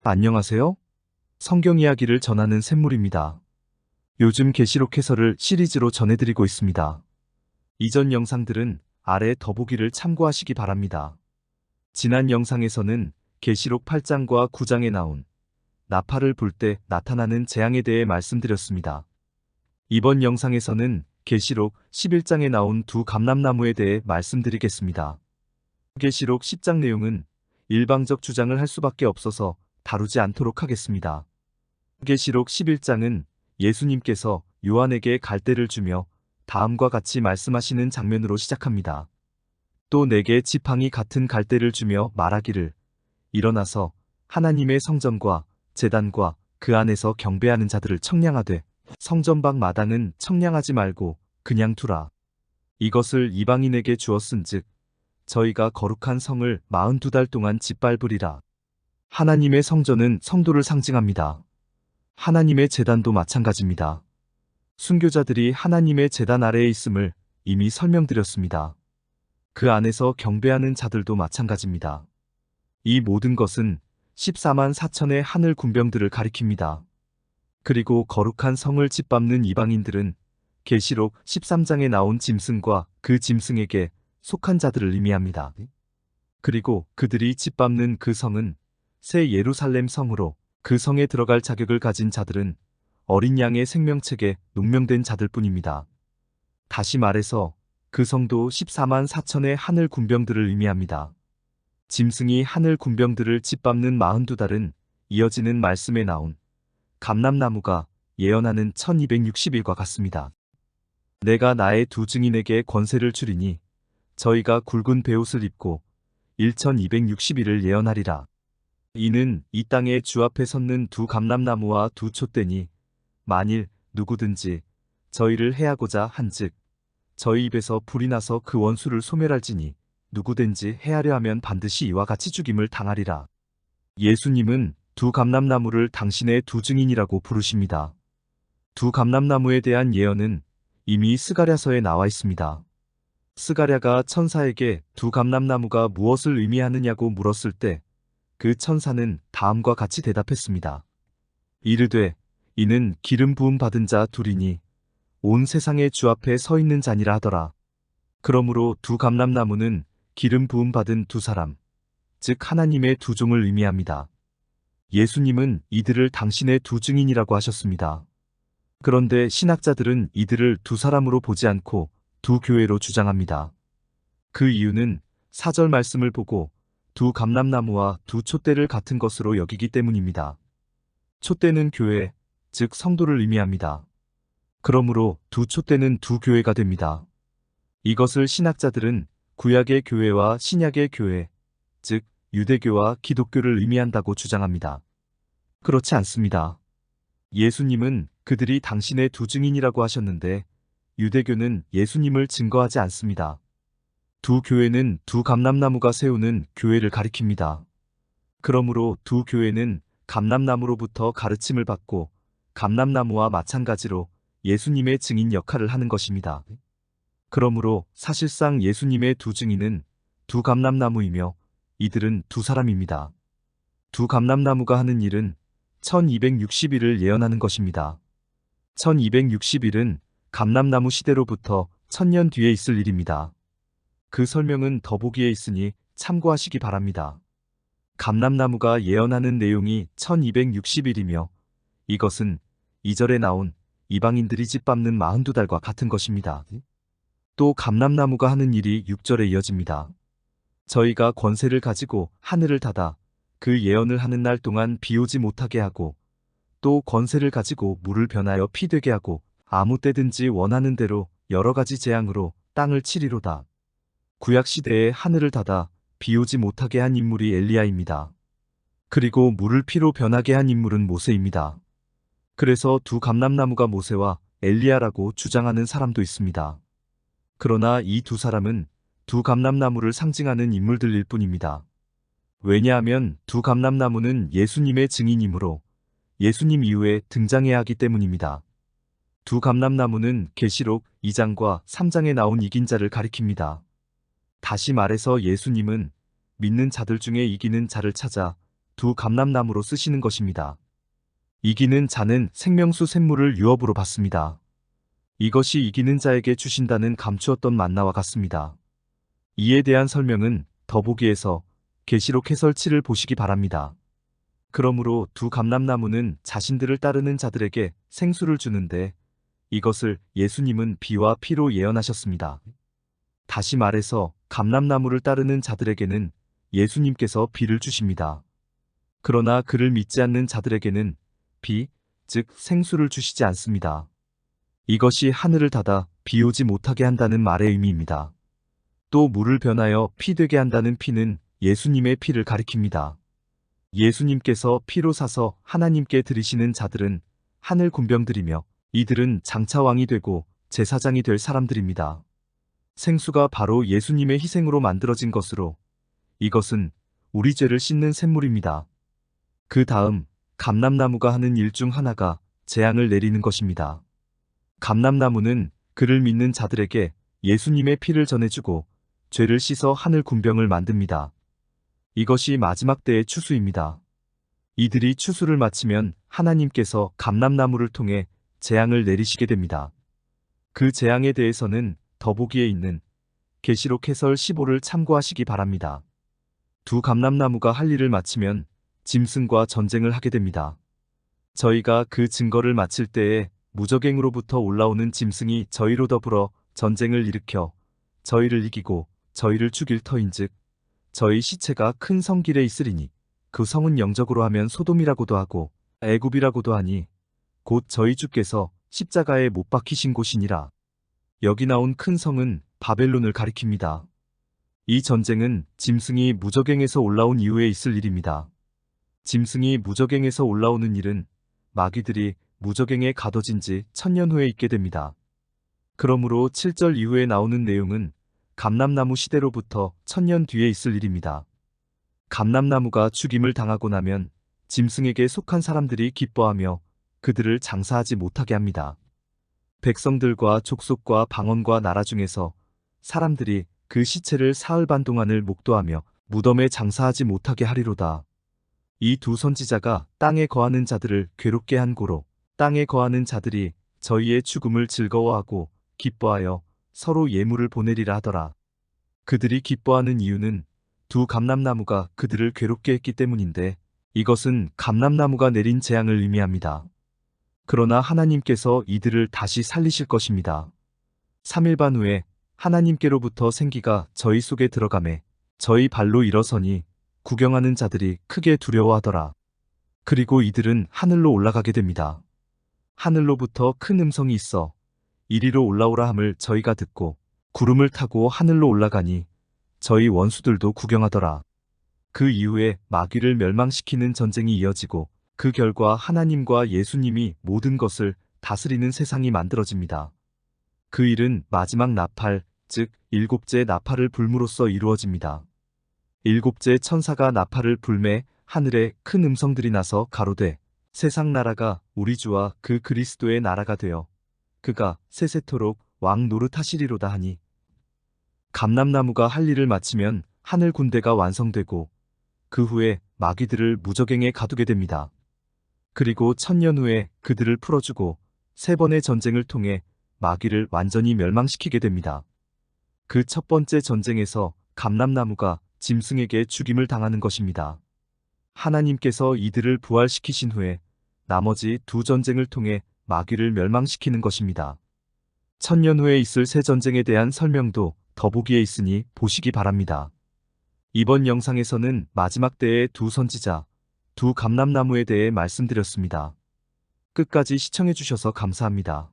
안녕하세요. 성경 이야기를 전하는 샘물입니다. 요즘 계시록 해설을 시리즈로 전해드리고 있습니다. 이전 영상들은 아래 더보기를 참고하시기 바랍니다. 지난 영상에서는 계시록 8장과 9장에 나온 나팔을 불 때 나타나는 재앙에 대해 말씀드렸습니다. 이번 영상에서는 계시록 11장에 나온 두 감람나무에 대해 말씀드리겠습니다. 계시록 10장 내용은 일방적 주장을 할 수밖에 없어서 다루지 않도록 하겠습니다. 계시록 11장은 예수님께서 요한에게 갈대를 주며 다음과 같이 말씀하시는 장면으로 시작합니다. 또 내게 지팡이 같은 갈대를 주며 말하기를 일어나서 하나님의 성전과 제단과 그 안에서 경배하는 자들을 청량하되 성전 밖 마당은 청량하지 말고 그냥 두라. 이것을 이방인에게 주었은즉 저희가 거룩한 성을 42달 동안 짓밟으리라. 하나님의 성전은 성도를 상징합니다. 하나님의 제단도 마찬가지입니다. 순교자들이 하나님의 제단 아래에 있음을 이미 설명드렸습니다. 그 안에서 경배하는 자들도 마찬가지입니다. 이 모든 것은 14만 4천의 하늘 군병들을 가리킵니다. 그리고 거룩한 성을 짓밟는 이방인들은 계시록 13장에 나온 짐승과 그 짐승에게 속한 자들을 의미합니다. 그리고 그들이 짓밟는 그 성은 새 예루살렘 성으로 그 성에 들어갈 자격을 가진 자들은 어린 양의 생명책에 농명된 자들뿐입니다. 다시 말해서 그 성도 14만 4천의 하늘 군병들을 의미합니다. 짐승이 하늘 군병들을 짓밟는 42달은 이어지는 말씀에 나온 감람나무가 예언하는 1260일과 같습니다. 내가 나의 두 증인에게 권세를 주리니 저희가 굵은 베옷을 입고 1260일을 예언하리라. 이는 이 땅에 주 앞에 섰는 두 감람나무와 두 촛대니 만일 누구든지 저희를 해하고자 한즉 저희 입에서 불이 나서 그 원수를 소멸할지니 누구든지 해하려 하면 반드시 이와 같이 죽임을 당하리라. 예수님은 두 감람나무를 당신의 두 증인이라고 부르십니다. 두 감람나무에 대한 예언은 이미 스가랴서에 나와 있습니다. 스가랴가 천사에게 두 감람나무가 무엇을 의미하느냐고 물었을 때 그 천사는 다음과 같이 대답했습니다. 이르되 이는 기름 부음 받은 자 둘이니 온 세상의 주 앞에 서 있는 자니라 하더라. 그러므로 두 감람나무는 기름 부음 받은 두 사람, 즉 하나님의 두 종을 의미합니다. 예수님은 이들을 당신의 두 증인이라고 하셨습니다. 그런데 신학자들은 이들을 두 사람으로 보지 않고 두 교회로 주장합니다. 그 이유는 4절 말씀을 보고 두 감람나무와 두 촛대를 같은 것으로 여기기 때문입니다. 촛대는 교회, 즉 성도를 의미합니다. 그러므로 두 촛대는 두 교회가 됩니다. 이것을 신학자들은 구약의 교회와 신약의 교회, 즉 유대교와 기독교를 의미한다고 주장합니다. 그렇지 않습니다. 예수님은 그들이 당신의 두 증인이라고 하셨는데 유대교는 예수님을 증거하지 않습니다. 두 교회는 두 감람나무가 세우는 교회를 가리킵니다. 그러므로 두 교회는 감람나무로부터 가르침을 받고 감람나무와 마찬가지로 예수님의 증인 역할을 하는 것입니다. 그러므로 사실상 예수님의 두 증인은 두 감람나무이며 이들은 두 사람입니다. 두 감람나무가 하는 일은 1260일을 예언하는 것입니다. 1260일은 감람나무 시대로부터 1000년 뒤에 있을 일입니다. 그 설명은 더보기에 있으니 참고하시기 바랍니다. 감람나무가 예언하는 내용이 1260일이며 이것은 2절에 나온 이방인들이 짓밟는 42달과 같은 것입니다. 또 감람나무가 하는 일이 6절에 이어집니다. 저희가 권세를 가지고 하늘을 닫아 그 예언을 하는 날 동안 비 오지 못하게 하고 또 권세를 가지고 물을 변하여 피 되게 하고 아무 때든지 원하는 대로 여러 가지 재앙으로 땅을 치리로다. 구약 시대에 하늘을 닫아 비 오지 못하게 한 인물이 엘리야입니다. 그리고 물을 피로 변하게 한 인물은 모세입니다. 그래서 두 감람나무가 모세와 엘리야라고 주장하는 사람도 있습니다. 그러나 이 두 사람은 두 감람나무를 상징하는 인물들일 뿐입니다. 왜냐하면 두 감람나무는 예수님의 증인이므로 예수님 이후에 등장해야 하기 때문입니다. 두 감람나무는 계시록 2장과 3장에 나온 이긴 자를 가리킵니다. 다시 말해서 예수님은 믿는 자들 중에 이기는 자를 찾아 두 감람나무로 쓰시는 것입니다. 이기는 자는 생명수 샘물을 유업으로 받습니다. 이것이 이기는 자에게 주신다는 감추었던 만나와 같습니다. 이에 대한 설명은 더보기에서 계시록 해설 7을 보시기 바랍니다. 그러므로 두 감람나무는 자신들을 따르는 자들에게 생수를 주는데 이것을 예수님은 비와 피로 예언하셨습니다. 다시 말해서 감람나무를 따르는 자들에게는 예수님께서 비를 주십니다. 그러나 그를 믿지 않는 자들에게는 비, 즉 생수를 주시지 않습니다. 이것이 하늘을 닫아 비 오지 못하게 한다는 말의 의미입니다. 또 물을 변하여 피 되게 한다는 피는 예수님의 피를 가리킵니다. 예수님께서 피로 사서 하나님께 드리시는 자들은 하늘 군병들이며 이들은 장차 왕이 되고 제사장이 될 사람들입니다. 생수가 바로 예수님의 희생으로 만들어진 것으로 이것은 우리 죄를 씻는 샘물입니다. 그 다음 감람나무가 하는 일 중 하나가 재앙을 내리는 것입니다. 감람나무는 그를 믿는 자들에게 예수님의 피를 전해주고 죄를 씻어 하늘 군병을 만듭니다. 이것이 마지막 때의 추수입니다. 이들이 추수를 마치면 하나님께서 감람나무를 통해 재앙을 내리시게 됩니다. 그 재앙에 대해서는 더보기에 있는 계시록 해설 15를 참고하시기 바랍니다. 두 감람나무가 할 일을 마치면 짐승과 전쟁을 하게 됩니다. 저희가 그 증거를 마칠 때에 무적행으로부터 올라오는 짐승이 저희로 더불어 전쟁을 일으켜 저희를 이기고 저희를 죽일 터인즉 저희 시체가 큰 성 길에 있으리니 그 성은 영적으로 하면 소돔이라고도 하고 애굽이라고도 하니 곧 저희 주께서 십자가에 못 박히신 곳이니라. 여기 나온 큰 성은 바벨론을 가리킵니다. 이 전쟁은 짐승이 무적행에서 올라온 이후에 있을 일입니다. 짐승이 무적행에서 올라오는 일은 마귀들이 무적행에 가둬진 지 1000년 후에 있게 됩니다. 그러므로 7절 이후에 나오는 내용은 감람나무 시대로부터 1000년 뒤에 있을 일입니다. 감람나무가 죽임을 당하고 나면 짐승에게 속한 사람들이 기뻐하며 그들을 장사하지 못하게 합니다. 백성들과 족속과 방언과 나라 중에서 사람들이 그 시체를 사흘 반 동안을 목도하며 무덤에 장사하지 못하게 하리로다. 이 두 선지자가 땅에 거하는 자들을 괴롭게 한 고로 땅에 거하는 자들이 저희의 죽음을 즐거워하고 기뻐하여 서로 예물을 보내리라 하더라. 그들이 기뻐하는 이유는 두 감람나무가 그들을 괴롭게 했기 때문인데 이것은 감람나무가 내린 재앙을 의미합니다. 그러나 하나님께서 이들을 다시 살리실 것입니다. 3일 반 후에 하나님께로부터 생기가 저희 속에 들어가매 저희 발로 일어서니 구경하는 자들이 크게 두려워하더라. 그리고 이들은 하늘로 올라가게 됩니다. 하늘로부터 큰 음성이 있어 이리로 올라오라 함을 저희가 듣고 구름을 타고 하늘로 올라가니 저희 원수들도 구경하더라. 그 이후에 마귀를 멸망시키는 전쟁이 이어지고 그 결과 하나님과 예수님이 모든 것을 다스리는 세상이 만들어집니다. 그 일은 마지막 나팔, 즉 일곱째 나팔을 불므로써 이루어집니다. 일곱째 천사가 나팔을 불매 하늘에 큰 음성들이 나서 가로되 세상 나라가 우리 주와 그 그리스도의 나라가 되어 그가 세세토록 왕 노릇하시리로다 하니 감람나무가 할 일을 마치면 하늘 군대가 완성되고 그 후에 마귀들을 무적행에 가두게 됩니다. 그리고 1000년 후에 그들을 풀어주고 3번의 전쟁을 통해 마귀를 완전히 멸망시키게 됩니다. 그 첫 번째 전쟁에서 감람나무가 짐승에게 죽임을 당하는 것입니다. 하나님께서 이들을 부활시키신 후에 나머지 두 전쟁을 통해 마귀를 멸망시키는 것입니다. 1000년 후에 있을 새 전쟁에 대한 설명도 더보기에 있으니 보시기 바랍니다. 이번 영상에서는 마지막 때의 두 선지자, 두 감람나무에 대해 말씀드렸습니다. 끝까지 시청해주셔서 감사합니다.